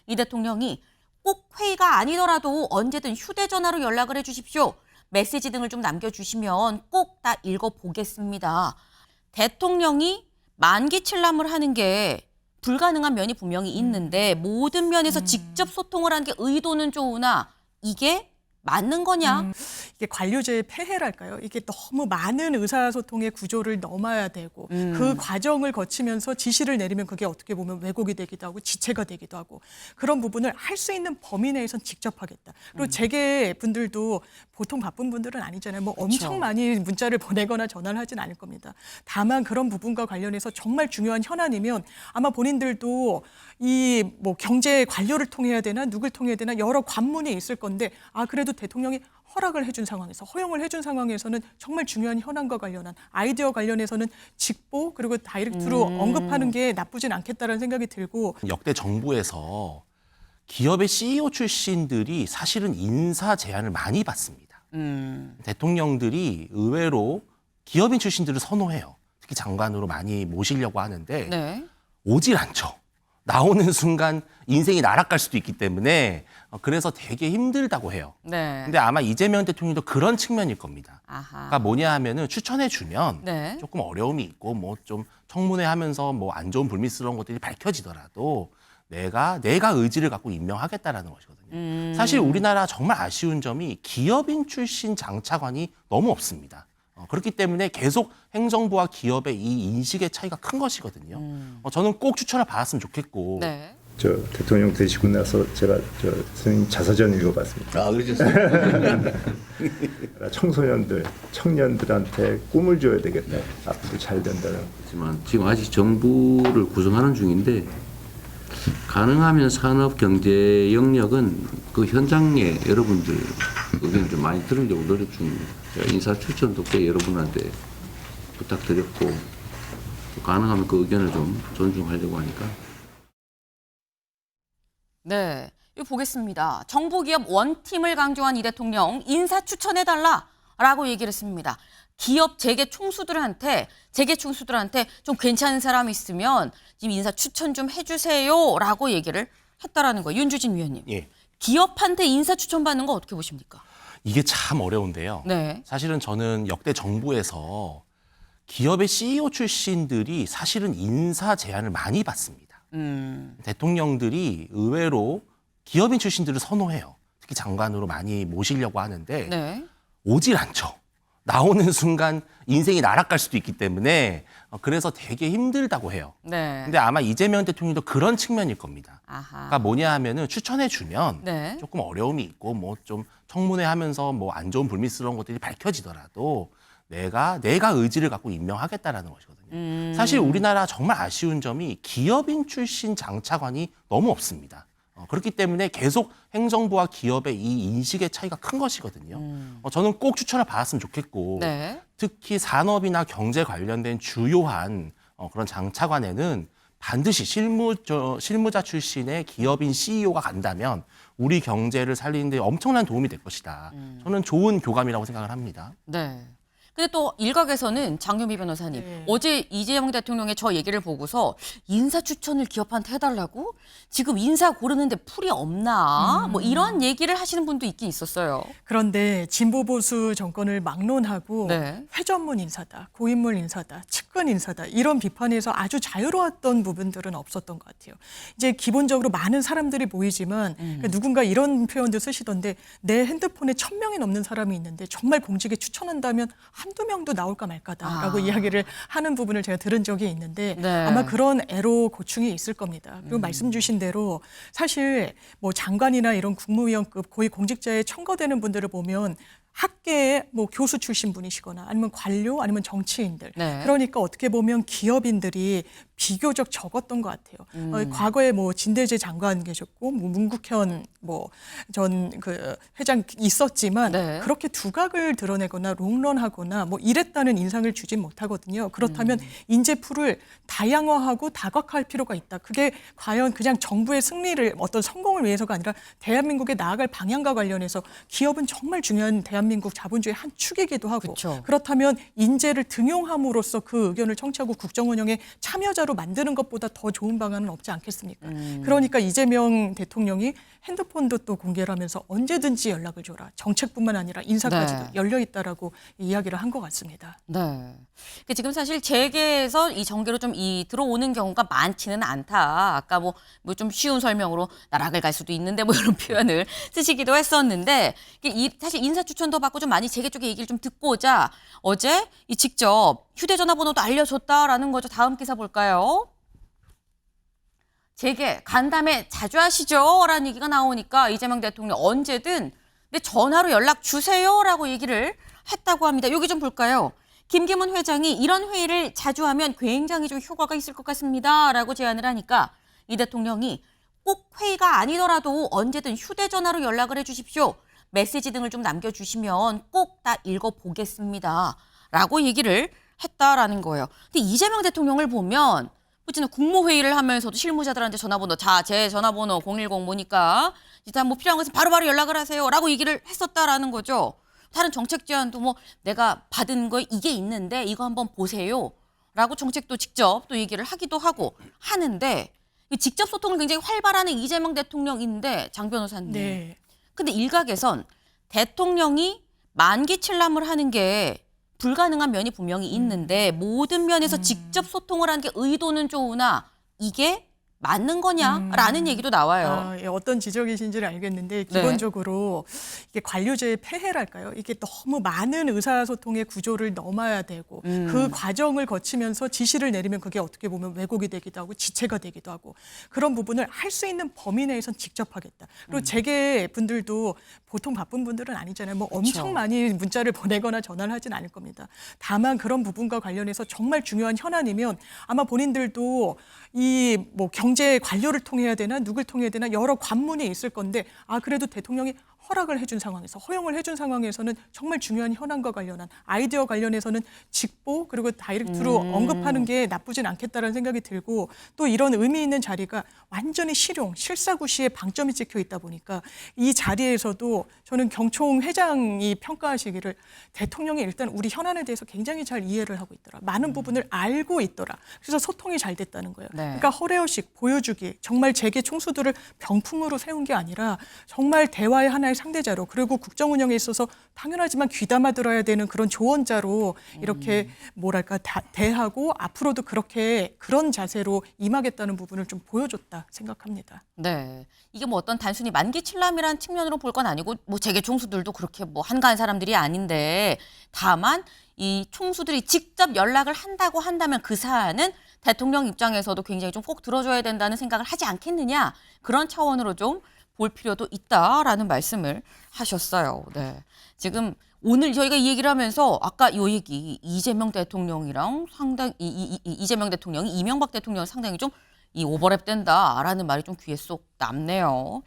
이 대통령이 꼭 회의가 아니더라도 언제든 휴대전화로 연락을 해주십시오. 메시지 등을 좀 남겨주시면 꼭 다 읽어보겠습니다. 대통령이 만기 칠람을 하는 게 불가능한 면이 분명히 있는데 모든 면에서 직접 소통을 하는 게 의도는 좋으나 이게 맞는 거냐? 이게 관료제의 폐해랄까요? 이게 너무 많은 의사소통의 구조를 넘어야 되고 그 과정을 거치면서 지시를 내리면 그게 어떻게 보면 왜곡이 되기도 하고 지체가 되기도 하고 그런 부분을 할 수 있는 범위 내에선 직접 하겠다. 그리고 재계 분들도 보통 바쁜 분들은 아니잖아요. 뭐 엄청 많이 문자를 보내거나 전화를 하진 않을 겁니다. 다만 그런 부분과 관련해서 정말 중요한 현안이면 아마 본인들도 이 뭐 경제 관료를 통해야 되나 누굴 통해야 되나 여러 관문이 있을 건데 그래도 대통령이 허락을 해준 상황에서 허용을 해준 상황에서는 정말 중요한 현안과 관련한 아이디어 관련해서는 직보 그리고 다이렉트로 언급하는 게 나쁘진 않겠다라는 생각이 들고 역대 정부에서 기업의 CEO 출신들이 사실은 인사 제안을 많이 받습니다. 대통령들이 의외로 기업인 출신들을 선호해요. 특히 장관으로 많이 모시려고 하는데 네. 오질 않죠. 나오는 순간 인생이 날아갈 수도 있기 때문에 그래서 되게 힘들다고 해요. 네. 근데 아마 이재명 대통령도 그런 측면일 겁니다. 아하. 그러니까 뭐냐 하면은 추천해주면 네. 조금 어려움이 있고 뭐 좀 청문회 하면서 뭐 안 좋은 불미스러운 것들이 밝혀지더라도 내가 의지를 갖고 임명하겠다라는 것이거든요. 사실 우리나라 정말 아쉬운 점이 기업인 출신 장차관이 너무 없습니다. 그렇기 때문에 계속 행정부와 기업의 이 인식의 차이가 큰 것이거든요. 저는 꼭 추천을 받았으면 좋겠고. 네. 저 대통령 되시고 나서 제가 선생님 자서전 읽어봤습니다. 그러셨어요? 청소년들, 청년들한테 꿈을 줘야 되겠다. 앞으로 잘 된다는. 하지만 지금 아직 정부를 구성하는 중인데 가능하면 산업 경제 영역은 그 현장에 여러분들 의견 좀 많이 들으려고 노력 중입니다. 제가 인사 추천도 꽤 여러분한테 부탁드렸고 가능하면 그 의견을 좀 존중하려고 하니까. 네, 이거 보겠습니다. 정보기업 원팀을 강조한 이 대통령 인사 추천해달라라고 얘기를 했습니다. 기업 재계 총수들한테 좀 괜찮은 사람 있으면 지금 인사 추천 좀 해주세요라고 얘기를 했다라는 거예요. 윤주진 위원님. 예. 기업한테 인사 추천 받는 거 어떻게 보십니까? 이게 참 어려운데요. 네. 사실은 저는 역대 정부에서 기업의 CEO 출신들이 사실은 인사 제안을 많이 받습니다. 대통령들이 의외로 기업인 출신들을 선호해요. 특히 장관으로 많이 모시려고 하는데 네. 오질 않죠. 나오는 순간 인생이 날아갈 수도 있기 때문에 그래서 되게 힘들다고 해요. 네. 근데 아마 이재명 대통령도 그런 측면일 겁니다. 아하. 그러니까 뭐냐 하면은 추천해주면 네. 조금 어려움이 있고 뭐 좀 청문회 하면서 뭐 안 좋은 불미스러운 것들이 밝혀지더라도 내가 의지를 갖고 임명하겠다라는 것이거든요. 사실 우리나라 정말 아쉬운 점이 기업인 출신 장차관이 너무 없습니다. 그렇기 때문에 계속 행정부와 기업의 이 인식의 차이가 큰 것이거든요. 저는 꼭 추천을 받았으면 좋겠고 네. 특히 산업이나 경제 관련된 주요한 그런 장차관에는 반드시 실무자 출신의 기업인 CEO가 간다면 우리 경제를 살리는 데 엄청난 도움이 될 것이다. 저는 좋은 교감이라고 생각을 합니다. 네. 근데 또 일각에서는 장유미 변호사님, 네. 어제 이재명 대통령의 저 얘기를 보고서 인사 추천을 기업한테 해달라고? 지금 인사 고르는데 풀이 없나? 뭐 이런 얘기를 하시는 분도 있긴 있었어요. 그런데 진보 보수 정권을 막론하고 네. 회전문 인사다, 고인물 인사다, 측근 인사다 이런 비판에서 아주 자유로웠던 부분들은 없었던 것 같아요. 이제 기본적으로 많은 사람들이 보이지만 그러니까 누군가 이런 표현도 쓰시던데 내 핸드폰에 1000명이 넘는 사람이 있는데 정말 공직에 추천한다면 한두 명도 나올까 말까다라고 이야기를 하는 부분을 제가 들은 적이 있는데 네. 아마 그런 애로 고충이 있을 겁니다. 그리고 말씀 주신 대로 사실 뭐 장관이나 이런 국무위원급 고위 공직자에 첨거되는 분들을 보면 학계의 뭐 교수 출신 분이시거나 아니면 관료 아니면 정치인들 네. 그러니까 어떻게 보면 기업인들이 비교적 적었던 것 같아요. 과거에 뭐 진대재 장관 계셨고 뭐 문국현 뭐 전 그 회장 있었지만 네. 그렇게 두각을 드러내거나 롱런하거나 뭐 이랬다는 인상을 주진 못하거든요. 그렇다면 인재풀을 다양화하고 다각화할 필요가 있다. 그게 과연 그냥 정부의 승리를 어떤 성공을 위해서가 아니라 대한민국에 나아갈 방향과 관련해서 기업은 정말 중요한 대한민국 자본주의 한 축이기도 하고 그쵸. 그렇다면 인재를 등용함으로써 그 의견을 청취하고 국정 운영에 참여자로 문자로 만드는 것보다 더 좋은 방안은 없지 않겠습니까? 그러니까 이재명 대통령이 핸드폰도 또 공개를 하면서 언제든지 연락을 줘라. 정책뿐만 아니라 인사까지도 네. 열려 있다라고 이야기를 한 것 같습니다. 네. 지금 사실 재계에서 이 정계로 좀 들어오는 경우가 많지는 않다. 아까 뭐 좀 쉬운 설명으로 나락을 갈 수도 있는데 뭐 이런 표현을 쓰시기도 했었는데 사실 인사 추천도 받고 좀 많이 재계 쪽의 얘기를 좀 듣고자 어제 직접 휴대전화 번호도 알려줬다라는 거죠. 다음 기사 볼까요? 재계 간담회 자주 하시죠라는 얘기가 나오니까 이재명 대통령 언제든 내 전화로 연락 주세요라고 얘기를 했다고 합니다. 여기 좀 볼까요? 김기문 회장이 이런 회의를 자주 하면 굉장히 좀 효과가 있을 것 같습니다라고 제안을 하니까 이 대통령이 꼭 회의가 아니더라도 언제든 휴대전화로 연락을 해주십시오. 메시지 등을 좀 남겨주시면 꼭 다 읽어보겠습니다라고 얘기를 했다라는 거예요. 근데 이재명 대통령을 보면 어쨌든 국무회의를 하면서도 실무자들한테 전화번호, 제 전화번호 010 뭐니까 일단 뭐 필요한 것은 바로바로 연락을 하세요라고 얘기를 했었다라는 거죠. 다른 정책 제안도 뭐 내가 받은 거 이게 있는데 이거 한번 보세요라고 정책도 직접 또 얘기를 하기도 하고 하는데 직접 소통을 굉장히 활발하는 이재명 대통령인데 장 변호사님. 네. 근데 일각에선 대통령이 만기 칠람을 하는 게 불가능한 면이 분명히 있는데 모든 면에서 직접 소통을 하는 게 의도는 좋으나 이게 맞는 거냐라는 얘기도 나와요. 예, 어떤 지적이신지는 알겠는데 기본적으로 이게 관료제의 폐해랄까요? 이게 너무 많은 의사소통의 구조를 넘어야 되고 그 과정을 거치면서 지시를 내리면 그게 어떻게 보면 왜곡이 되기도 하고 지체가 되기도 하고 그런 부분을 할 수 있는 범위 내에선 직접 하겠다. 그리고 재계 분들도 보통 바쁜 분들은 아니잖아요. 뭐 엄청 많이 문자를 보내거나 전화를 하진 않을 겁니다. 다만 그런 부분과 관련해서 정말 중요한 현안이면 아마 본인들도 이 뭐 경제 관료를 통해야 되나 누굴 통해야 되나 여러 관문이 있을 건데 그래도 대통령이 허락을 해준 상황에서 허용을 해준 상황에서는 정말 중요한 현안과 관련한 아이디어 관련해서는 직보 그리고 다이렉트로 언급하는 게 나쁘진 않겠다라는 생각이 들고 또 이런 의미 있는 자리가 완전히 실사구시에 방점이 찍혀 있다 보니까 이 자리에서도 저는 경총 회장이 평가하시기를 대통령이 일단 우리 현안에 대해서 굉장히 잘 이해를 하고 있더라. 많은 부분을 알고 있더라. 그래서 소통이 잘 됐다는 거예요. 네. 그러니까 허례허식 보여주기 정말 재계 총수들을 병풍으로 세운 게 아니라 정말 대화의 하나의 상대자로 그리고 국정 운영에 있어서 당연하지만 귀담아 들어야 되는 그런 조언자로 이렇게 뭐랄까 대하고 앞으로도 그런 자세로 임하겠다는 부분을 좀 보여줬다 생각합니다. 네. 이게 뭐 어떤 단순히 만기 칠람이라는 측면으로 볼 건 아니고 뭐 재계 총수들도 그렇게 뭐 한가한 사람들이 아닌데 다만 이 총수들이 직접 연락을 한다고 한다면 그 사안은 대통령 입장에서도 굉장히 좀 꼭 들어줘야 된다는 생각을 하지 않겠느냐 그런 차원으로 좀 볼 필요도 있다라는 말씀을 하셨어요. 네. 지금 오늘 저희가 이 얘기를 하면서 아까 이 얘기 이재명 대통령이랑 상당히 이재명 대통령이 이명박 대통령 상당히 좀 오버랩 된다라는 말이 좀 귀에 쏙 남네요.